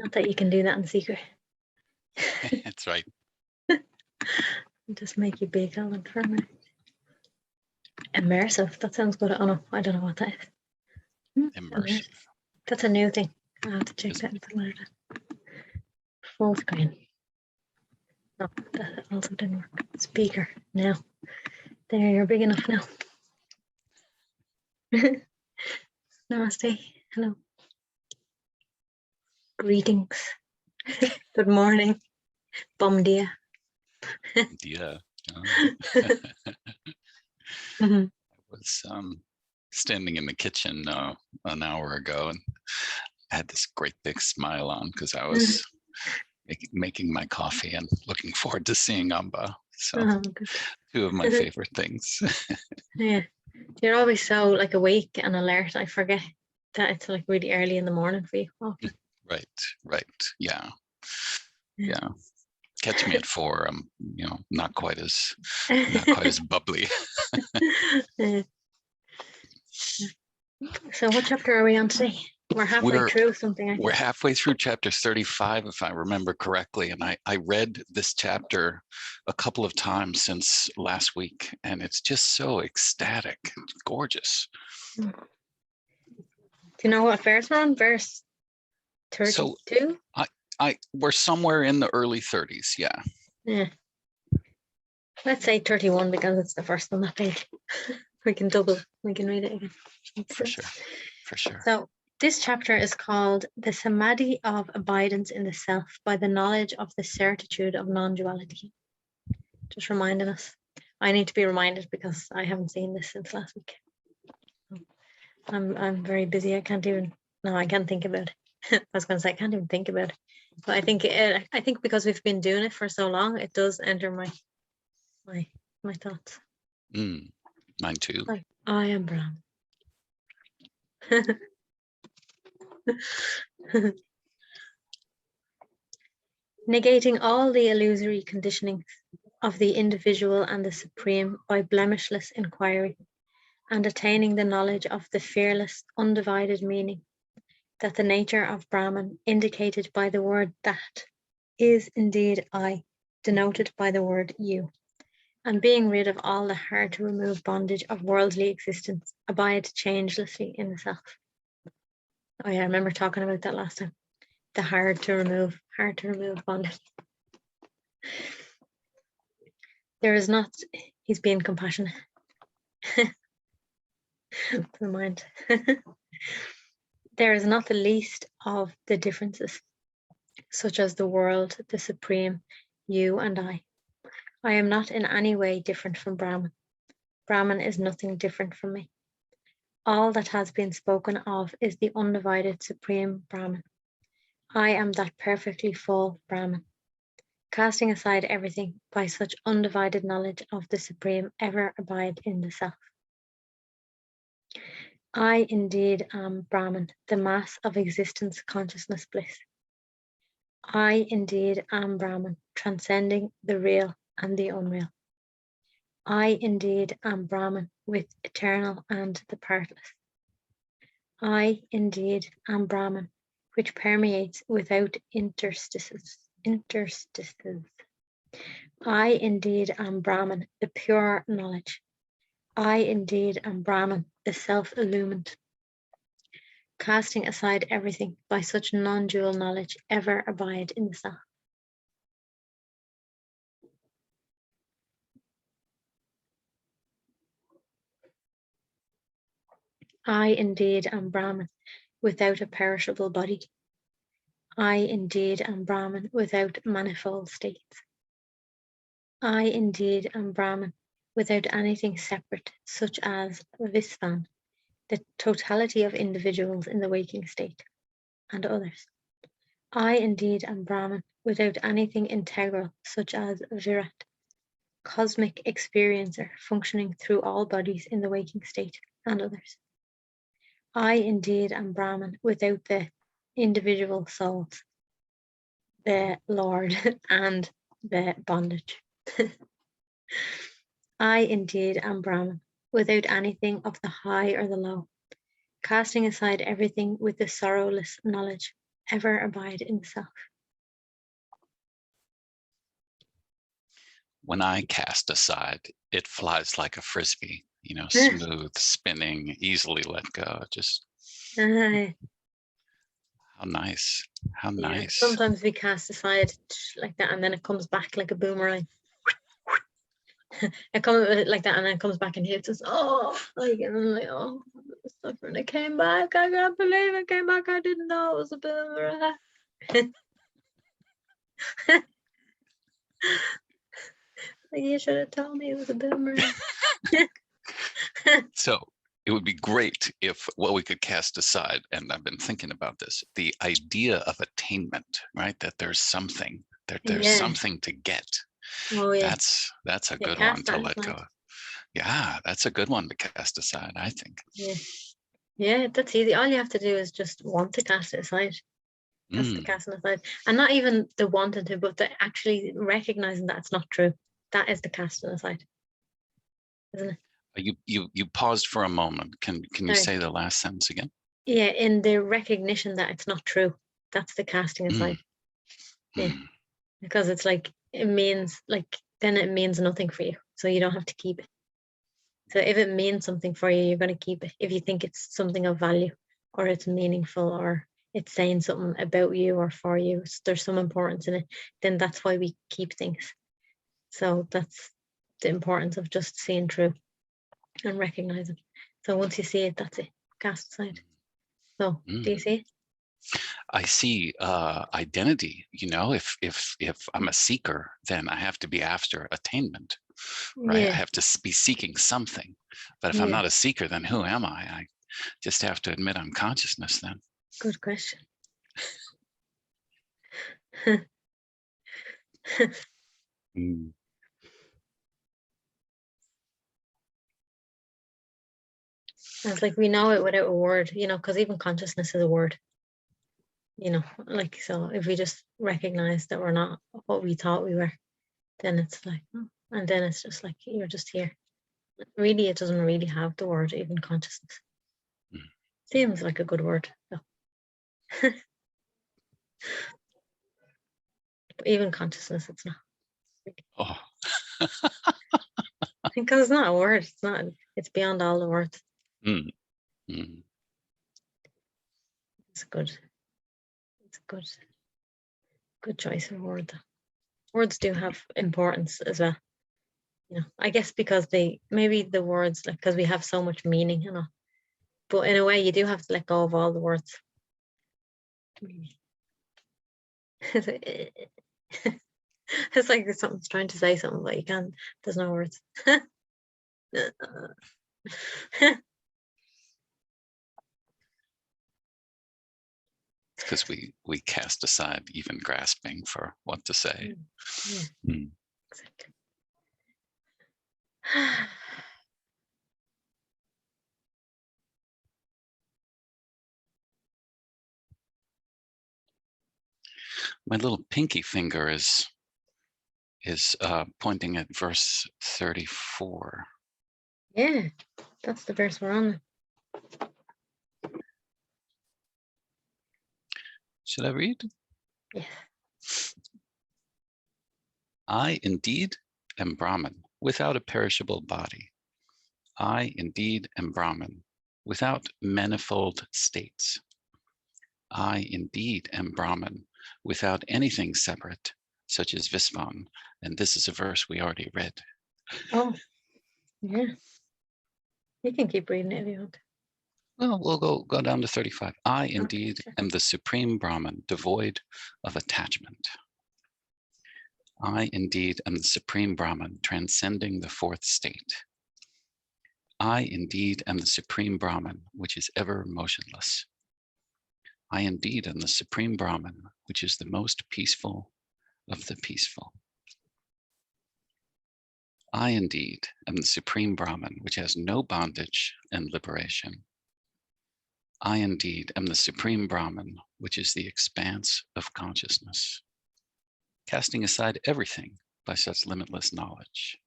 Not that you can do that in secret. That's right. Just make you big, Alan, for a minute. Immersive. That sounds good. Oh no, I don't know what that is. Immersive. That's a new thing. I have to check that in somewhere. Full screen. No, that also didn't work. Speaker. Now. There, you're big enough now. Namaste. Hello. Greetings. Good morning. Bom dia. Yeah. Mm-hmm. I was standing in the kitchen an hour ago, and I had this great big smile on because I was making my coffee and looking forward to seeing Amba. So two of my favorite things. Yeah. You're always so like awake and alert. I forget that it's like really early in the morning for you. Often. Right. Yeah. Catch me at 4. I'm, not quite as bubbly. So what chapter are we on today? We're halfway through something. We're halfway through chapter 35, if I remember correctly. And I read this chapter a couple of times since last week, and it's just so ecstatic. It's gorgeous. Do you know what verse we're on? Verse 32? So we're somewhere in the early 30s, yeah. Yeah. Let's say 31 because it's the first on that page. We can read it again. For sure. So this chapter is called The Samadhi of Abidance in the Self by the knowledge of the certitude of non-duality. Just reminding us. I need to be reminded because I haven't seen this since last week. I'm very busy. I can't think about it. I was going to say I can't even think about it. But I think because we've been doing it for so long, it does enter my thoughts. Mine too. I am Brahman. Negating all the illusory conditionings of the individual and the supreme by blemishless inquiry, and attaining the knowledge of the fearless, undivided meaning that the nature of Brahman, indicated by the word that, is indeed I, denoted by the word you, and being rid of all the hard to remove bondage of worldly existence, abide changelessly in the self. Oh yeah, I remember talking about that last time. The hard to remove bondage. There is not, he's being compassionate. The mind. There is not the least of the differences, such as the world, the supreme, you and I. I am not in any way different from Brahman. Brahman is nothing different from me. All that has been spoken of is the undivided supreme Brahman. I am that perfectly full Brahman. Casting aside everything, by such undivided knowledge of the supreme, ever abide in the self. I indeed am Brahman, the mass of existence, consciousness, bliss. I indeed am Brahman, transcending the real and the unreal. I indeed am Brahman, with eternal and the partless. I indeed am Brahman, which permeates without interstices. I indeed am Brahman, the pure knowledge. I indeed am Brahman, the self-illumined. Casting aside everything, by such non-dual knowledge, ever abide in the self. I indeed am Brahman, without a perishable body. I indeed am Brahman, without manifold states. I indeed am Brahman, without anything separate, such as Visvan, the totality of individuals in the waking state, and others. I indeed am Brahman, without anything integral, such as Virat, cosmic experiencer functioning through all bodies in the waking state, and others. I indeed am Brahman, without the individual souls, the Lord, and the bondage. I indeed am Brahman, without anything of the high or the low, casting aside everything with the sorrowless knowledge ever abide in the self. When I cast aside, it flies like a frisbee, smooth, spinning, easily let go. Just Aye. how nice. How Yeah, nice. sometimes we cast aside like that, and then it comes back like a boomerang. It comes like that, and then it comes back and hits us. Oh, like, and I'm like, oh, suffering. It came back. I can't believe it came back. I didn't know it was a boomerang. Like, you should have told me it was a boomerang. So it would be great if what we could cast aside, and I've been thinking about this, the idea of attainment, right? That there's something, something to get. Oh yeah. That's a Yeah, good one to that let aside. go. Yeah, that's a good one to cast aside, I think. Yeah. Yeah, that's easy. All you have to do is just want to cast it aside. That's the casting aside. And not even the wanting to, but the actually recognizing that it's not true. That is the casting aside. Isn't it? You paused for a moment. Can you Sorry. say the last sentence again? Yeah, in the recognition that it's not true. That's the casting aside. Yeah. Because it's like, it means like, then it means nothing for you. So you don't have to keep it. So if it means something for you, you're going to keep it. If you think it's something of value, or it's meaningful, or it's saying something about you or for you, there's some importance in it, then that's why we keep things. So that's the importance of just seeing through and recognizing. So once you see it, that's it. Cast aside. So do you see it? I see identity. If I'm a seeker, then I have to be after attainment, right? Yeah. I have to be seeking something. But if I'm not a seeker, then who am I? I just have to admit I'm consciousness then. Good question. It's like we know it without a word, because even consciousness is a word, like, so if we just recognize that we're not what we thought we were, then it's like, oh, and then it's just like, you're just here. Really, it doesn't really have the word, even consciousness. Seems like a good word, though. But even consciousness, it's not. Oh. Because it's not a word. It's beyond all the words. It's a good choice of word. Words do have importance as well. I guess because maybe the words, like, because we have so much meaning, but in a way you do have to let go of all the words. It's like something's trying to say something, but you can't. There's no words. Because we cast aside even grasping for what to say. Yeah, exactly. My little pinky finger is pointing at verse 34. Yeah, that's the verse we're on. Should I read? Yeah. I indeed am Brahman, without a perishable body. I indeed am Brahman, without manifold states. I indeed am Brahman, without anything separate, such as Visvan. And this is a verse we already read. Oh, yeah. You can keep reading it if you want. Well, we'll go down to 35. I indeed am the supreme Brahman, devoid of attachment. I indeed am the supreme Brahman, transcending the fourth state. I indeed am the supreme Brahman, which is ever motionless. I indeed am the supreme Brahman, which is the most peaceful of the peaceful. I indeed am the supreme Brahman, which has no bondage and liberation. I indeed am the supreme Brahman, which is the expanse of consciousness, casting aside everything by such limitless knowledge.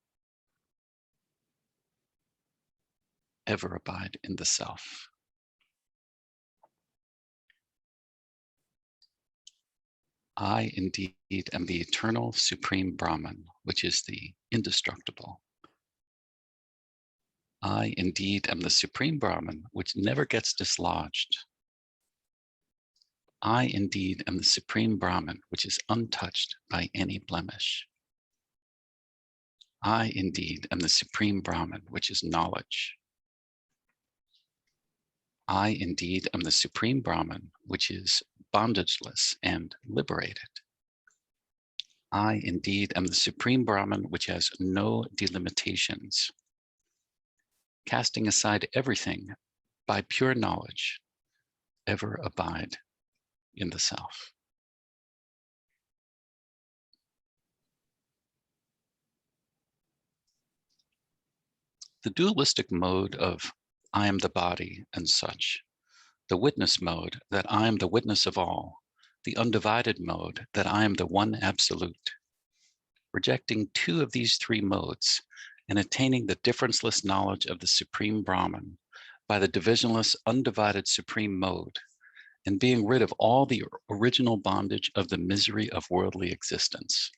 Ever abide in the self. I indeed am the eternal supreme Brahman, which is the indestructible. I indeed am the supreme Brahman, which never gets dislodged. I indeed am the supreme Brahman, which is untouched by any blemish. I indeed am the supreme Brahman, which is knowledge. I indeed am the supreme Brahman, which is bondageless and liberated. I indeed am the supreme Brahman, which has no delimitations. Casting aside everything by pure knowledge, ever abide in the self. The dualistic mode of I am the body and such, the witness mode that I am the witness of all, the undivided mode that I am the one absolute. Rejecting two of these three modes and attaining the differenceless knowledge of the supreme Brahman by the divisionless undivided supreme mode, and being rid of all the original bondage of the misery of worldly existence,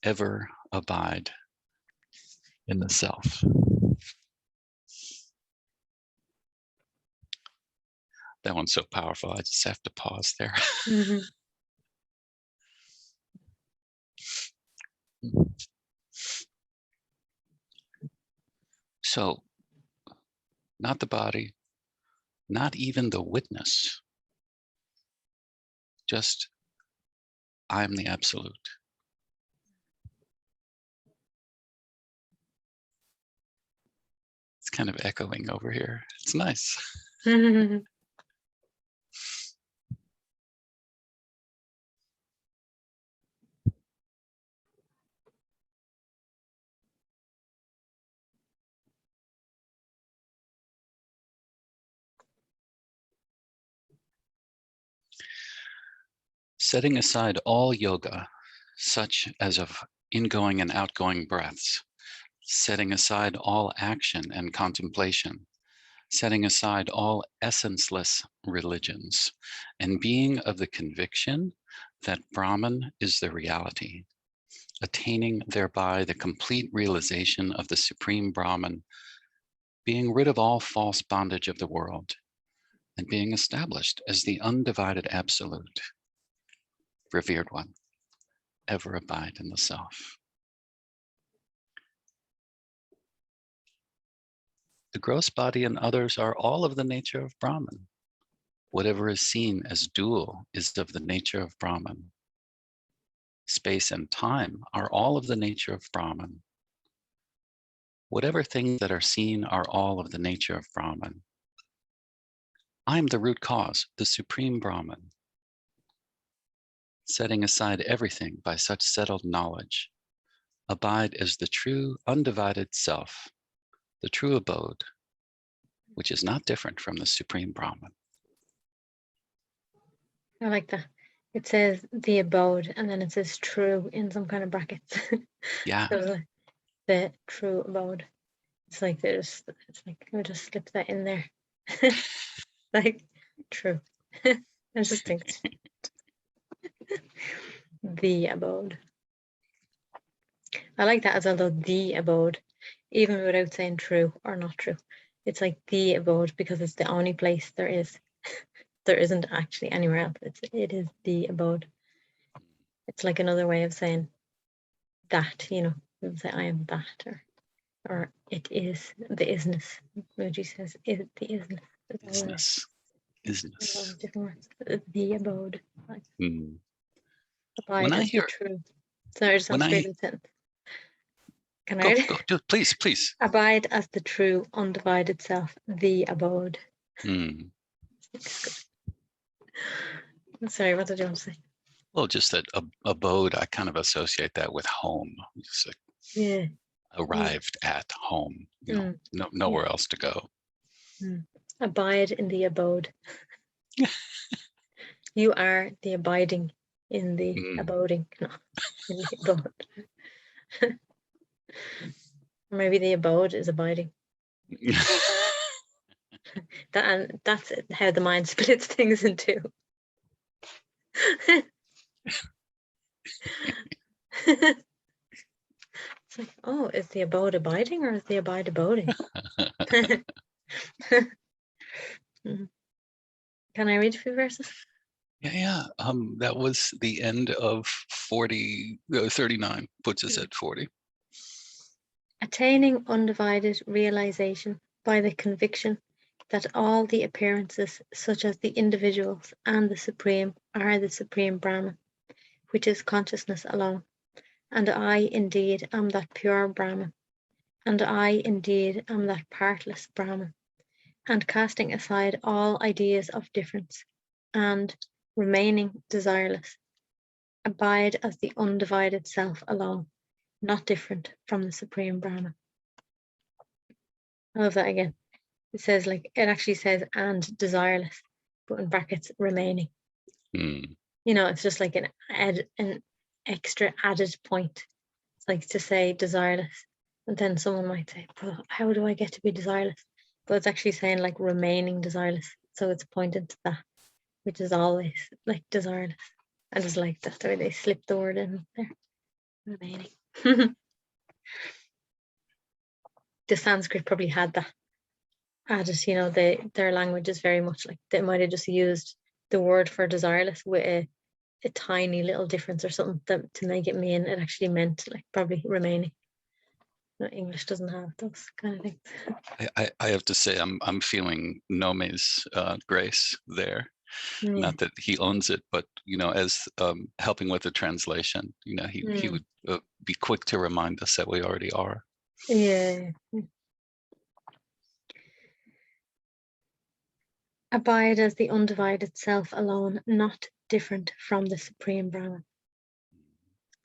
ever abide in the self. That one's so powerful, I just have to pause there. Mm-hmm. So, not the body, not even the witness, just I'm the absolute. It's kind of echoing over here. It's nice. Setting aside all yoga, such as of ingoing and outgoing breaths, setting aside all action and contemplation, setting aside all essenceless religions, and being of the conviction that Brahman is the reality, attaining thereby the complete realization of the supreme Brahman, being rid of all false bondage of the world, and being established as the undivided absolute. Revered one, ever abide in the self. The gross body and others are all of the nature of Brahman. Whatever is seen as dual is of the nature of Brahman. Space and time are all of the nature of Brahman. Whatever things that are seen are all of the nature of Brahman. I am the root cause, the supreme Brahman. Setting aside everything by such settled knowledge, abide as the true undivided self, the true abode, which is not different from the supreme Brahman. I like that. It says the abode, and then it says true in some kind of brackets. Yeah. So like the true abode. It's like it's like we'll just slip that in there. Like true. I just think the abode. I like that as well, though, the abode, even without saying true or not true. It's like the abode because it's the only place there is. There isn't actually anywhere else. It is the abode. It's like another way of saying that, you know, we would say I am that, or it is the isness. Moji says is the isness. Isness. A lot of different words. The abode. Like, abide When I as hear, the true. So I just have to read the sentence. Can I read it? Go, do, please. Abide as the true undivided self, the abode. Sorry, what did you want to say? Well, just that abode, I kind of associate that with home. Just like Yeah. arrived at home, you know, nowhere else to go. Abide in the abode. You are the abiding in the aboding. No, in the abode. Maybe the abode is abiding. And that's how the mind splits things in two. It's like, oh, is the abode abiding or is the abide aboding? Can I read a few verses? Yeah. That was the end of 39, puts us at 40. Attaining undivided realization by the conviction that all the appearances, such as the individuals and the supreme, are the supreme Brahman, which is consciousness alone. And I indeed am that pure Brahman, and I indeed am that partless Brahman, and casting aside all ideas of difference, and remaining desireless, abide as the undivided self alone, not different from the supreme Brahman. I love that again. It says, like, it actually says and desireless, but in brackets remaining. Mm. You know, it's just like an extra added point. It's like to say desireless, and then someone might say, well, how do I get to be desireless? But it's actually saying like remaining desireless, so it's pointing to that, which is always like desireless. I just like that the way they slip the word in there, remaining. The Sanskrit probably had that added, you know, their language is very much like they might have just used the word for desireless with a tiny little difference or something to make it mean it actually meant like probably remaining. No, English doesn't have those kind of things. I have to say I'm feeling Nome's grace there. Yeah. Not that he owns it, but you know, as helping with the translation, you know, he would be quick to remind us that we already are. Yeah. Abide as the undivided self alone, not different from the supreme Brahman.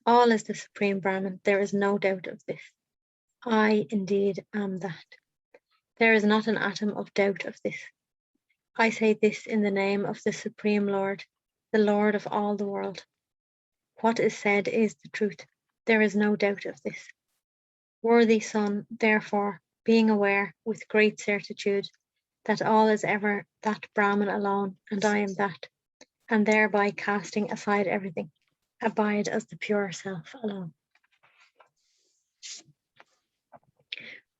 All is the supreme Brahman, there is no doubt of this. I indeed am that. There is not an atom of doubt of this. I say this in the name of the Supreme Lord, the Lord of all the world. What is said is the truth. There is no doubt of this. Worthy son, therefore, being aware with great certitude that all is ever that Brahman alone, and I am that, and thereby casting aside everything, abide as the pure self alone.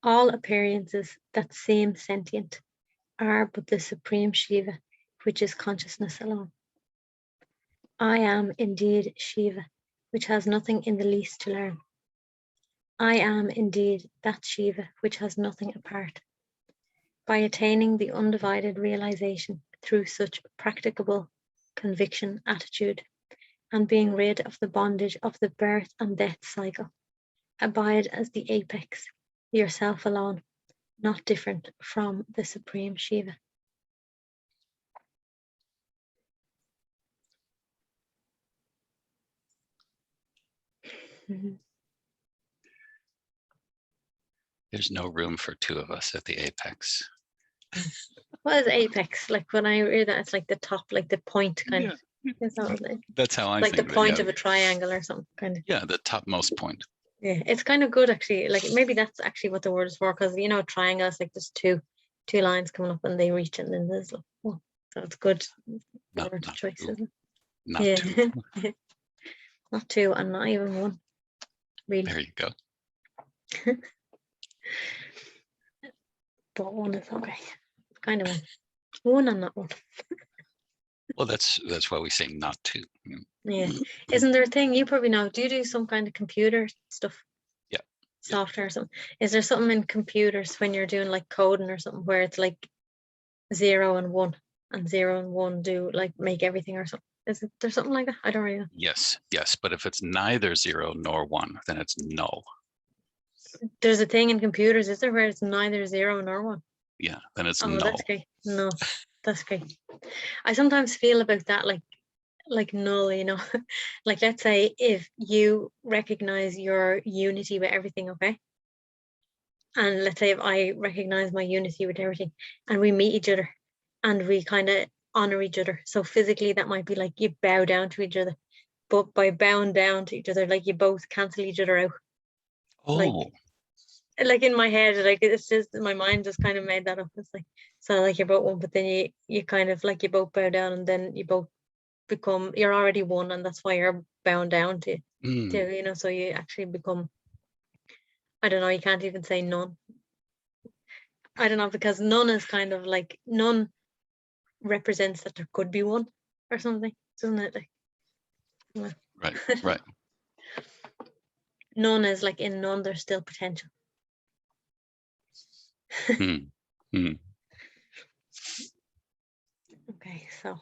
All appearances that seem sentient are but the supreme Shiva, which is consciousness alone. I am indeed Shiva, which has nothing in the least to learn. I am indeed that Shiva, which has nothing apart. By attaining the undivided realization through such practicable conviction attitude, and being rid of the bondage of the birth and death cycle, abide as the apex, yourself alone, not different from the supreme Shiva. There's no room for two of us at the apex. What is apex? Like when I read that, it's like the top, like the point kind of. Is that what That's how I like think the point of of a triangle or something kind of. Yeah, the topmost point. Yeah, it's kind of good actually. Like maybe that's actually what the word is for, because you know, triangle is like there's two lines coming up and they reach, and then there's like, oh, so it's good. Word choice, isn't it? Not Yeah. two. Not two, and not even one. Really. There you go. But one is okay. It's kind of one. One and not one. Well, that's why we say not two. Yeah. Isn't there a thing you probably know? Do you do some kind of computer stuff? Yeah. Software or something? Is there something in computers when you're doing like coding or something where it's like 0 and 1, and 0 and 1 do like make everything or something? Is there something like that? I don't really know. Yes. But if it's neither 0 nor 1, then it's null. There's a thing in computers, is there, where it's neither 0 nor 1? Yeah, then it's Oh, null. that's great. No, that's great. I sometimes feel about that like null, you know. Like let's say if you recognize your unity with everything, okay? And let's say if I recognize my unity with everything and we meet each other and we kind of honor each other. So physically that might be like you bow down to each other, but by bowing down to each other, like you both cancel each other out. Oh. Like in my head, like it's just my mind just kind of made that up. It's like, so like you're both one, but then you kind of like you both bow down and then you both become, you're already one, and that's why you're bound down to Mm. you know, so you actually become, I don't know, you can't even say none. I don't know, because none is kind of like, none represents that there could be one or something, doesn't it? Like, well, Right. none is like, in none there's still potential. Mm. Mm. Okay, so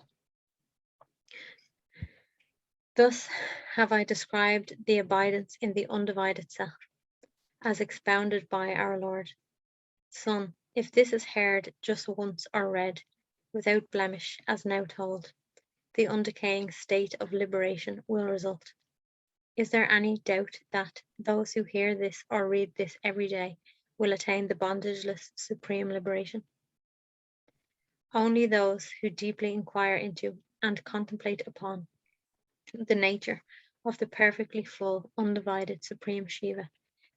thus have I described the abidance in the undivided self, as expounded by our Lord. Son, if this is heard just once or read, without blemish, as now told, the undecaying state of liberation will result. Is there any doubt that those who hear this or read this every day will attain the bondageless supreme liberation? Only those who deeply inquire into and contemplate upon the nature of the perfectly full, undivided Supreme Shiva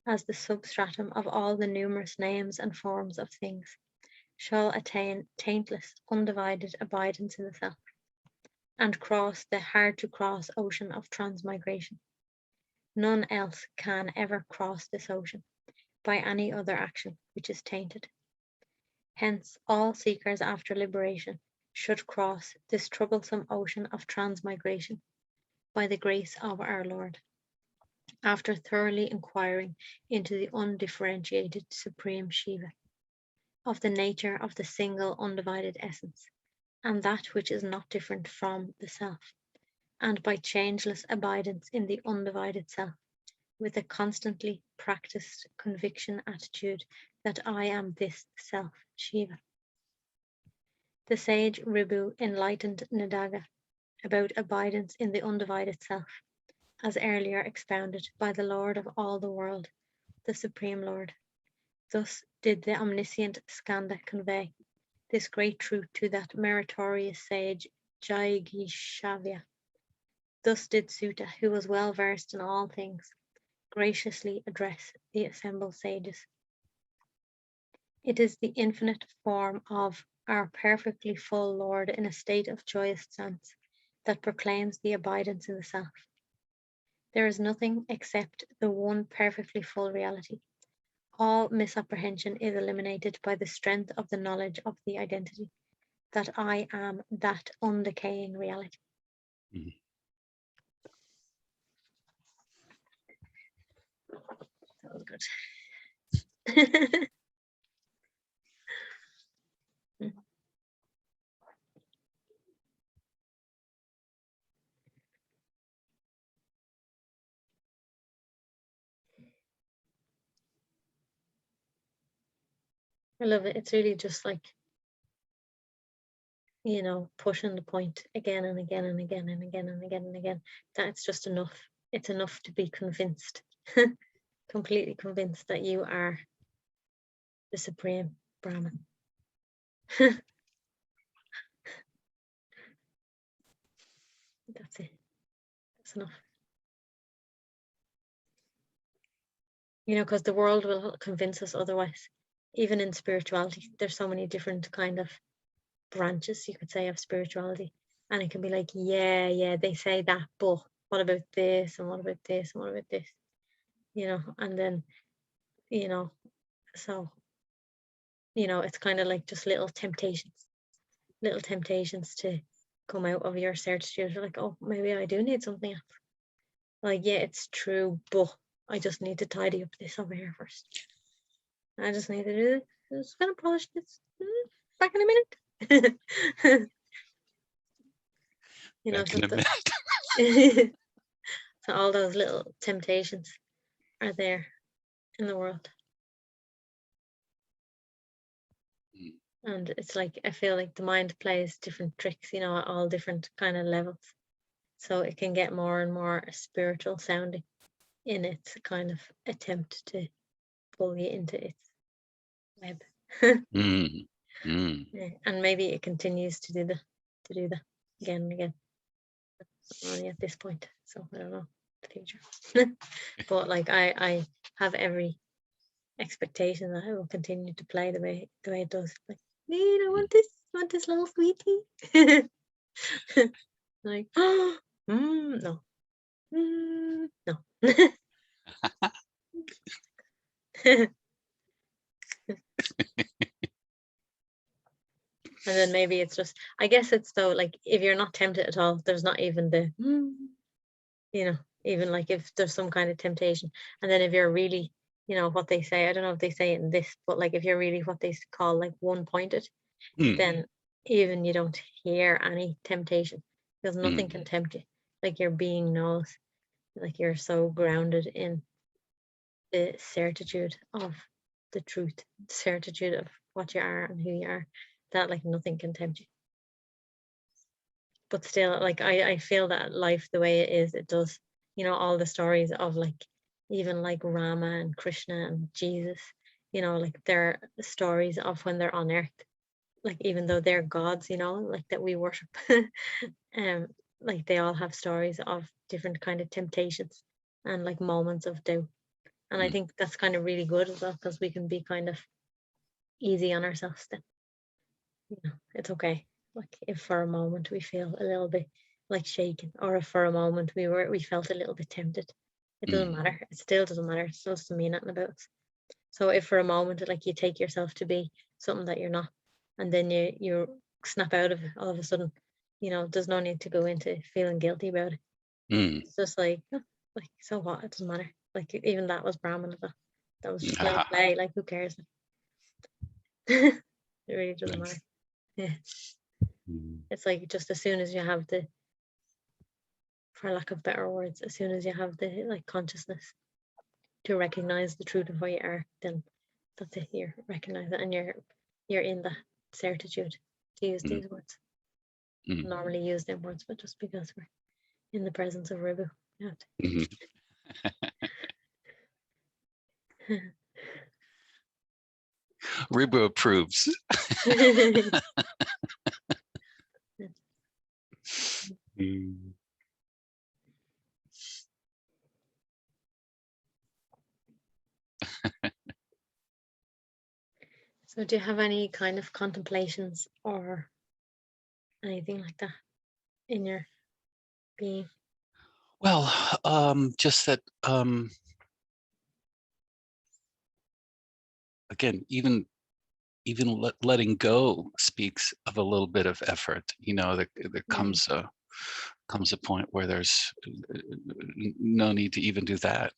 as the substratum of all the numerous names and forms of things shall attain taintless, undivided abidance in the self, and cross the hard-to-cross ocean of transmigration. None else can ever cross this ocean by any other action which is tainted. Hence, all seekers after liberation should cross this troublesome ocean of transmigration by the grace of our Lord, after thoroughly inquiring into the undifferentiated Supreme Shiva, of the nature of the single undivided essence, and that which is not different from the self, and by changeless abidance in the undivided self, with a constantly practiced conviction attitude that I am this self, Shiva. The sage Ribhu enlightened Nadaga about abidance in the undivided self, as earlier expounded by the Lord of all the world, the Supreme Lord. Thus did the omniscient Skanda convey this great truth to that meritorious sage Jaigishavya. Thus did Sutta, who was well versed in all things, graciously address the assembled sages. It is the infinite form of our perfectly full Lord in a state of joyous sense that proclaims the abidance in the self. There is nothing except the one perfectly full reality. All misapprehension is eliminated by the strength of the knowledge of the identity, that I am that undecaying reality. Mm. That was good. I love it. It's really just like, you know, pushing the point again and again and again and again and again and again. That's just enough. It's enough to be convinced, completely convinced that you are the Supreme Brahman. That's it. That's enough. You know, because the world will convince us otherwise. Even in spirituality, there's so many different kind of branches, you could say, of spirituality. And it can be like, yeah, they say that, but what about this? And what about this? And what about this? You know, and then, you know, so, you know, it's kind of like just little temptations to come out of your certitude. You're like, oh, maybe I do need something else. Like, yeah, it's true, but I just need to tidy up this over here first. I just need to do this. I'm just gonna polish this. Back in a minute. You know, Back in a minute. so all those little temptations are there in the world. Mm. And it's like, I feel like the mind plays different tricks, you know, at all different kind of levels. So it can get more and more spiritual sounding in its kind of attempt to pull you into its web. Mm. Mm. Yeah, and maybe it continues to do that again and again. Only at this point, so I don't know the future. But like I have every expectation that it will continue to play the way it does. Like, I want this little sweetie. Like, no. No. And then maybe it's just, I guess it's though, like if you're not tempted at all, there's not even the, even like if there's some kind of temptation. And then if you're really, what they say, I don't know if they say it in this, but like if you're really what they call like one-pointed, then even you don't hear any temptation because nothing can tempt you. Like your being knows, like you're so grounded in the certitude of the truth, certitude of what you are and who you are, that like nothing can tempt you. But still, like I feel that life the way it is, it does, all the stories of like even like Rama and Krishna and Jesus, like they're stories of when they're on earth, like even though they're gods, like that we worship. Like they all have stories of different kind of temptations and like moments of doubt. And I think that's kind of really good as well, because we can be kind of easy on ourselves then. It's okay. Like if for a moment we feel a little bit like shaken, or if for a moment we felt a little bit tempted, it doesn't matter. It still doesn't matter. It still doesn't mean nothing about us. So if for a moment like you take yourself to be something that you're not, and then you snap out of it all of a sudden, there's no need to go into feeling guilty about it. It's just like, like so what? It doesn't matter. Like even that was Brahman. That was just little play. Like who cares? It really doesn't matter. Yeah. It's like just as soon as you have the, for lack of better words, as soon as you have the like consciousness to recognize the truth of who you are, then that's it. You recognize it, and you're in that certitude, to use these words. Normally use them words, but just because we're in the presence of Ribhu, you have to. Ribhu approves. So do you have any kind of contemplations or anything like that in your being? Well, just that, again, even letting go speaks of a little bit of effort. There comes a point where there's no need to even do that.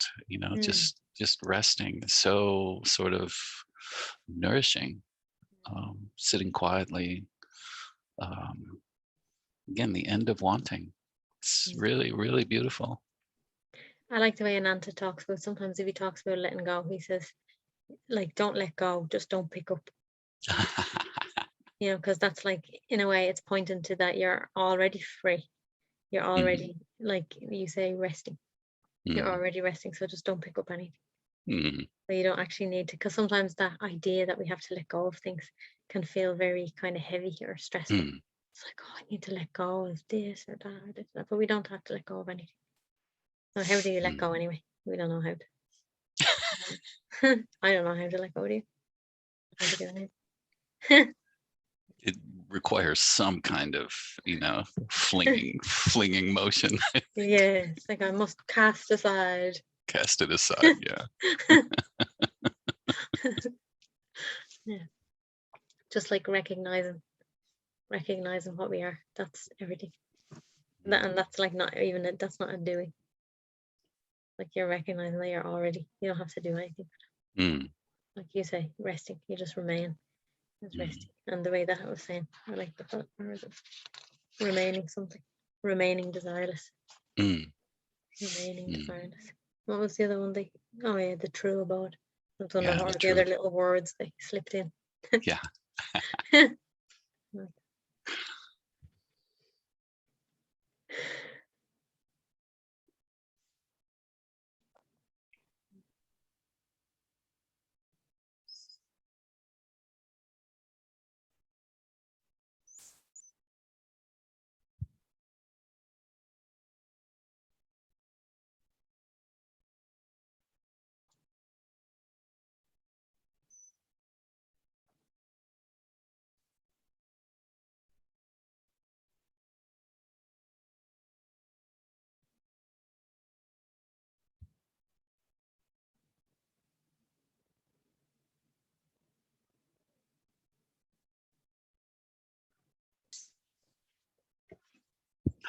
Just resting is so sort of nourishing. Sitting quietly. Again, the end of wanting. It's really, really beautiful. I like the way Ananta talks about, sometimes if he talks about letting go, he says, like, don't let go, just don't pick up. Because that's like, in a way, it's pointing to that you're already free. You're already, like you say, resting. You're already resting, so just don't pick up anything. So you don't actually need to, because sometimes that idea that we have to let go of things can feel very kind of heavy or stressful. It's like, oh, I need to let go of this or that or this, but we don't have to let go of anything. So how do you let go anyway? We don't know how to. I don't know how to let go. Do you? How to do it? It requires some kind of, flinging motion. Yes, like I must cast aside. Cast it aside, yeah. Yeah, just like recognizing what we are. That's everything. And that's like not even that's not a doing. Like you're recognizing that you're already. You don't have to do anything. Like you say, resting. You just remain. It's resting. And the way that I was saying, I like the thought. Remaining something. Remaining desireless. Remaining desireless. What was the other one? Oh yeah, the true abode. I don't know what the other little words they slipped in. Yeah.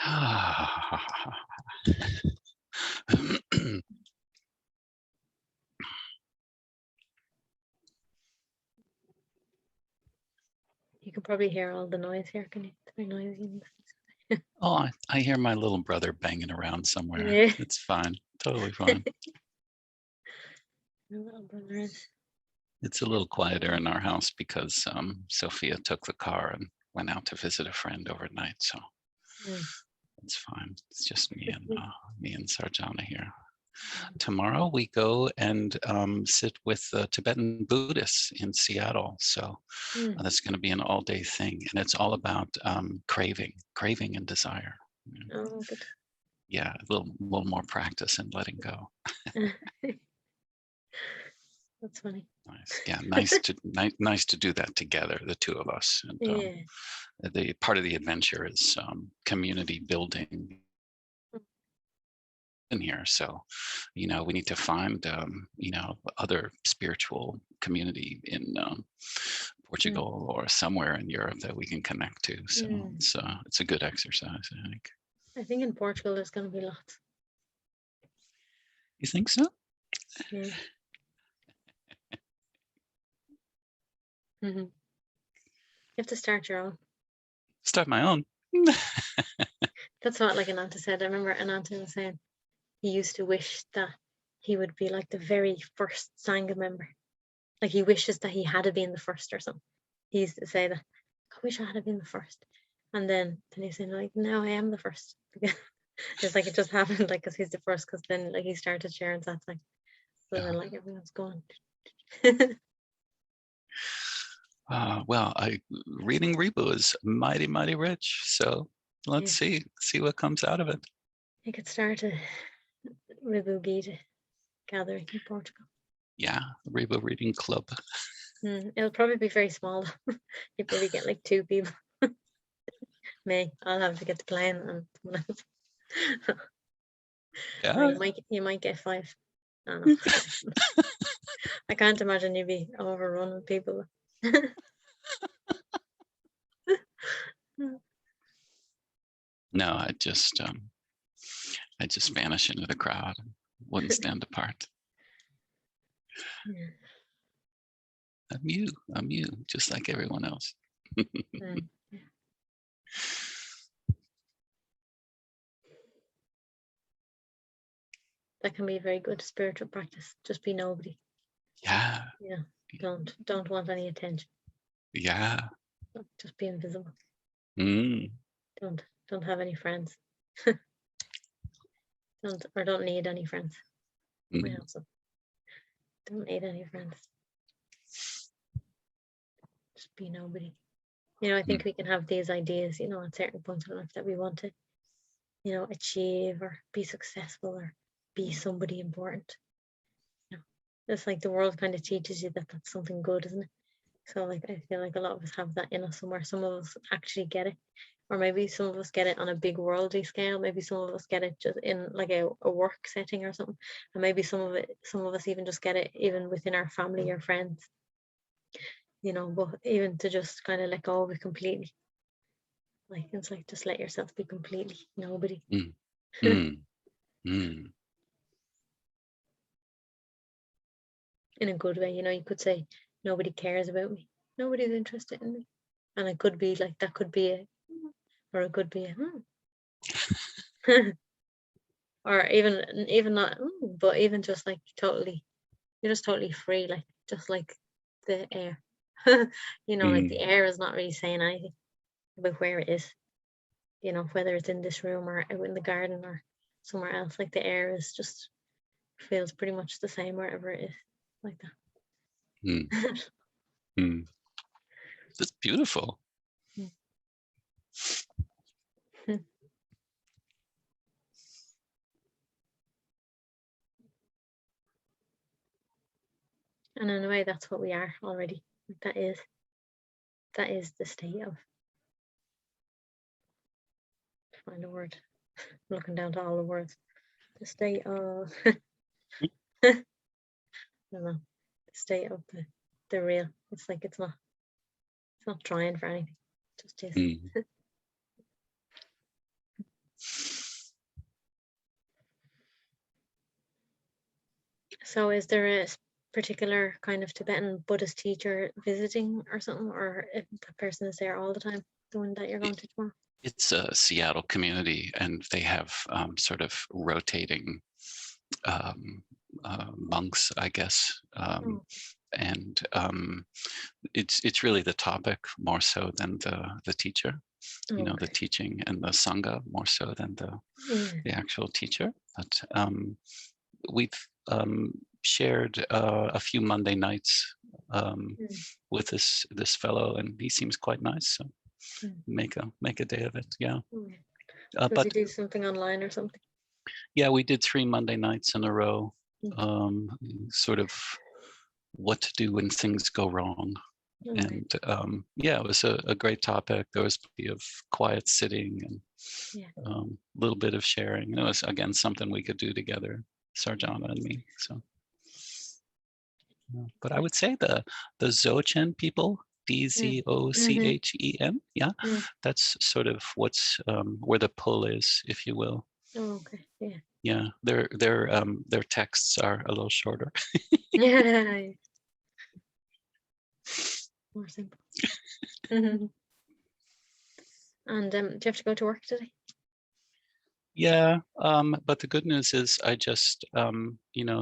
You can probably hear all the noise here. Can you? It's very noisy. Oh, I hear my little brother banging around somewhere. Yeah. It's fine. Totally fine. My little brother is. It's a little quieter in our house because Sophia took the car and went out to visit a friend overnight. So it's fine. It's just me and Sarjana here. Tomorrow we go and sit with Tibetan Buddhists in Seattle. So that's going to be an all-day thing, and it's all about craving and desire. Oh, good. Yeah, a little more practice and letting go. That's funny. Nice. Yeah, nice to do that together, the two of us. And the part of the adventure is community building in here. So, we need to find other spiritual community in Portugal or somewhere in Europe that we can connect to. So it's a good exercise, I think. I think in Portugal there's going to be lots. You think so? Yeah. You have to start your own. Start my own. That's what like Ananta said. I remember Ananta was saying he used to wish that he would be like the very first Sangha member. Like he wishes that he had been the first or something. He used to say that, I wish I had been the first. And then he's saying like, no, I am the first. It's like it just happened like because he's the first, because then like he started sharing that thing. So then like everyone's going. Well, reading Ribhu is mighty rich. So let's see what comes out of it. You could start a Ribhu Gita gathering in Portugal. Yeah, Ribhu reading club. It'll probably be very small. You probably get like 2 people. Me, I'll have to get the plane and someone else. Yeah. You might get 5. I don't know. I can't imagine you'd be overrun with people. No, I just vanish into the crowd and wouldn't stand apart. I'm you, just like everyone else. That can be a very good spiritual practice. Just be nobody. Yeah. Yeah. Don't want any attention. Yeah. Just be invisible. Don't have any friends. don't need any friends. I also don't need any friends. Just be nobody. I think we can have these ideas, at certain points in life that we want to, achieve or be successful or be somebody important. It's like the world kind of teaches you that that's something good, isn't it? So like I feel like a lot of us have that in us somewhere. Some of us actually get it, or maybe some of us get it on a big worldly scale. Maybe some of us get it just in like a work setting or something, and maybe some of us even just get it even within our family or friends. But even to just kind of let go of it completely. Like it's like just let yourself be completely nobody. In a good way, you could say nobody cares about me, nobody's interested in me, and it could be like that could be it, or it could be or even not, but even just like you're just totally free, like just like the air. Like the air is not really saying anything about where it is, whether it's in this room or out in the garden or somewhere else. Like the air is just feels pretty much the same wherever it is, like that. That's beautiful. And in a way, that's what we are already. That is the state of. Find a word. I'm looking down to all the words. The state of. I don't know. The state of the real. It's like it's not trying for anything. It just is. So is there a particular kind of Tibetan Buddhist teacher visiting or something, or if the person is there all the time, the one that you're going to tomorrow? It's a Seattle community, and they have sort of rotating monks, I guess. And it's really the topic more so than the teacher, the teaching, and the Sangha more so than the actual teacher. But we've shared a few Monday nights with this fellow, and he seems quite nice. So make a day of it. Yeah. Does he do something online or something? Yeah, we did 3 Monday nights in a row. Sort of what to do when things go wrong. And yeah, it was a great topic. There was plenty of quiet sitting and a little bit of sharing. It was, again, something we could do together, Sarjana and me. So, but I would say the Dzogchen people, Dzogchen, yeah, that's sort of what's where the pull is, if you will. Oh, okay. Yeah. Yeah, their texts are a little shorter. Yeah. More simple. And do you have to go to work today? Yeah, but the good news is I just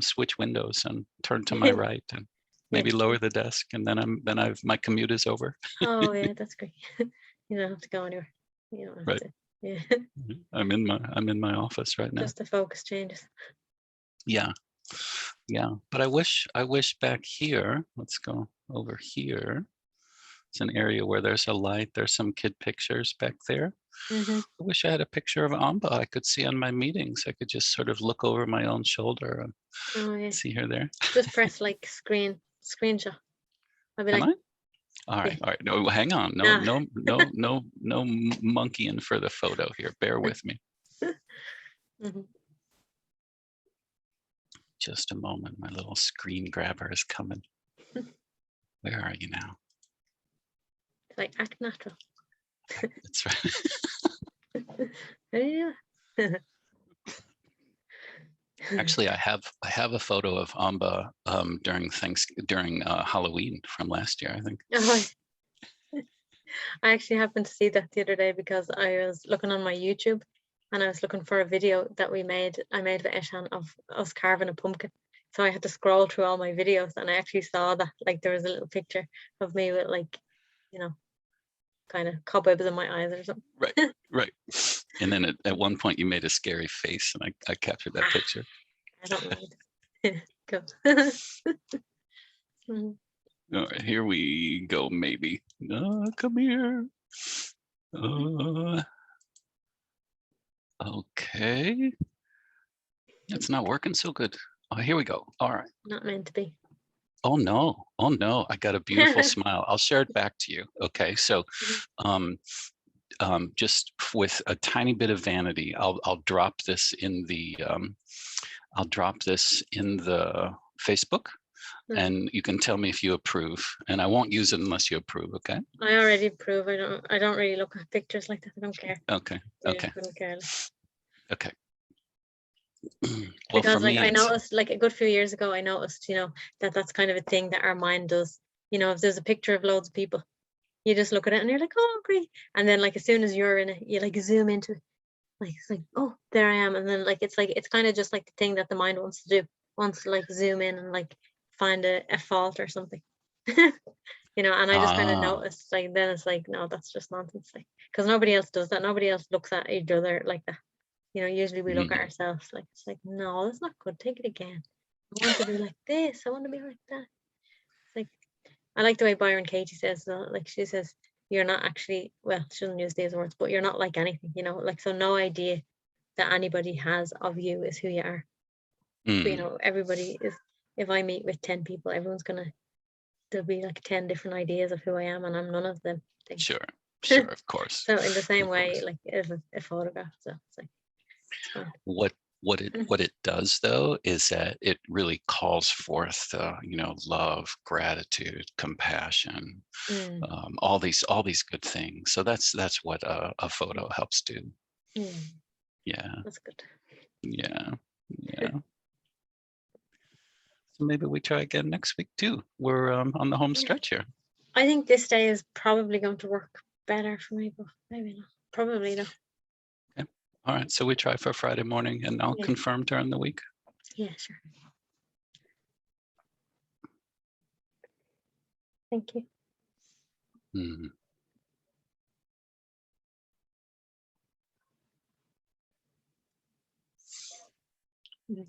switch windows and turn to my right and maybe lower the desk, and then my commute is over. Oh yeah, that's great. You don't have to go anywhere. You don't have right. to. Yeah. I'm in my office right now. Just the focus changes. Yeah. But I wish back here. Let's go over here. It's an area where there's a light. There's some kid pictures back there. I wish I had a picture of Amba I could see on my meetings. I could just sort of look over my own shoulder and see her there. Just press like screenshot. I'll be Am like, I? All right. No, hang on. No monkeying for the photo here. Bear with me. Just a moment. My little screen grabber is coming. Where are you now? It's like act natural. That's right. How do you do that? Actually, I have a photo of Amba during Halloween from last year, I think. I actually happened to see that the other day because I was looking on my YouTube and I was looking for a video that I made with Eshan of us carving a pumpkin. So I had to scroll through all my videos and I actually saw that like there was a little picture of me with like, kind of cobwebs in my eyes or something. Right. And then at one point you made a scary face and I captured that picture. I don't mind. Go. All right, here we go, maybe. Come here. Okay. It's not working so good. Oh, here we go. All right. Not meant to be. Oh no. I got a beautiful smile. I'll share it back to you. Okay. So just with a tiny bit of vanity, I'll drop this in the Facebook, and you can tell me if you approve, and I won't use it unless you approve. Okay. I already approve. I don't really look at pictures like that. I don't care. Okay. Okay. I don't care. Okay. Well, because I noticed like a good few years ago, I noticed, that's kind of a thing that our mind does. If there's a picture of loads of people, you just look at it and you're like, oh, great. And then like as soon as you're in it, you like zoom into it. Like it's like, oh, there I am. And then it's kind of just like the thing that the mind wants to do. Wants to like zoom in and like find a fault or something. And I just kind of noticed like then it's like, no, that's just nonsense. Like because nobody else does that. Nobody else looks at each other like that. Usually we look at ourselves like it's like, no, that's not good. Take it again. I want to be like this. I want to be like that. It's like I like the way Byron Katie says that. Like she says, you're not actually, well, she doesn't use these words, but you're not like anything, like so no idea that anybody has of you is who you are. But, everybody is, if I meet with 10 people, there'll be like 10 different ideas of who I am and I'm none of them. Sure, of course. So in the same way, like if a photograph, so it's like what it does though is that it really calls forth love, gratitude, compassion, all these good things. So that's what a photo helps do. Yeah. That's good. Yeah. Yeah. So maybe we try again next week too. We're on the home stretch here. I think this day is probably going to work better for me, but maybe not. Probably not. Okay. All right. So we try for Friday morning, and I'll confirm during the week. Yeah, sure. Thank you. Mm.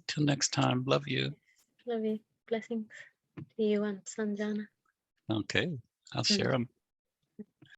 Till next time. Love you. Love you. Blessings to you and Sanjana. Okay. I'll share them.